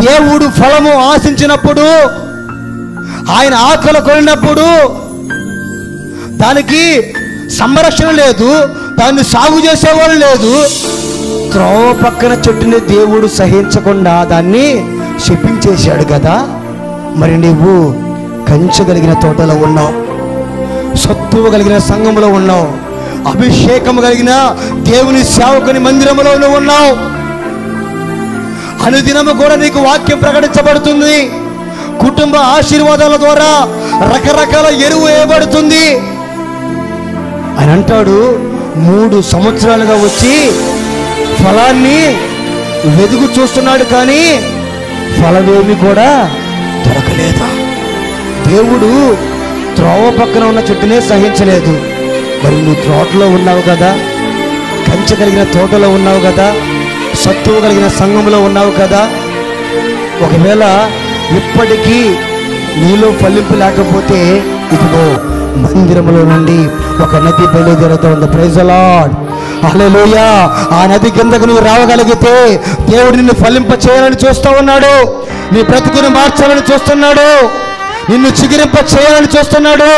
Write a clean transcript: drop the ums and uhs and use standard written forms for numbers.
దేవుడు ఫలము ఆశించినప్పుడు, ఆయన ఆకలి కొనినప్పుడు దానికి సంరక్షణ లేదు, దాన్ని సాగు చేసేవాళ్ళు లేదు. త్రోవ పక్కన చెట్టుని దేవుడు సహించకుండా దాన్ని శపించేశాడు కదా. మరి నువ్వు కంచగలిగిన తోటలో ఉన్నావు, సత్తువ కలిగిన సంఘంలో ఉన్నావు, అభిషేకం కలిగిన దేవుని సేవకుని మందిరంలో ఉన్నావు. అనుదినము కూడా నీకు వాక్యం ప్రకటించబడుతుంది. కుటుంబ ఆశీర్వాదాల ద్వారా రకరకాల ఎరువు వేయబడుతుంది. అని అంటాడు, 3 సంవత్సరాలుగా వచ్చి ఫలాన్ని వెదుగు చూస్తున్నాడు, కానీ ఫలమేమి కూడా దొరకలేదా? దేవుడు త్రోవ పక్కన ఉన్న చెట్టునే సహించలేదు. మరి నువ్వు తోటలో ఉన్నావు కదా, కంచె కలిగిన తోటలో ఉన్నావు కదా, సత్తువ కలిగిన సంఘంలో ఉన్నావు కదా. ఒకవేళ ఇప్పటికీ నీలో ఫలింపు లేకపోతే ఇదిగో మందిరంలో నుండి ఒక నది బయలుదేరుతూ ఉంది. ప్రైజ్ ది లార్డ్, హల్లెలూయా. ఆ నది కిందకు నువ్వు రావగలిగితే దేవుడు నిన్ను ఫలింప చేయాలని చూస్తూ ఉన్నాడు, నీ బ్రతుకుని మార్చాలని చూస్తున్నాడు, నిన్ను చిగురింప చేయాలని చూస్తున్నాడు.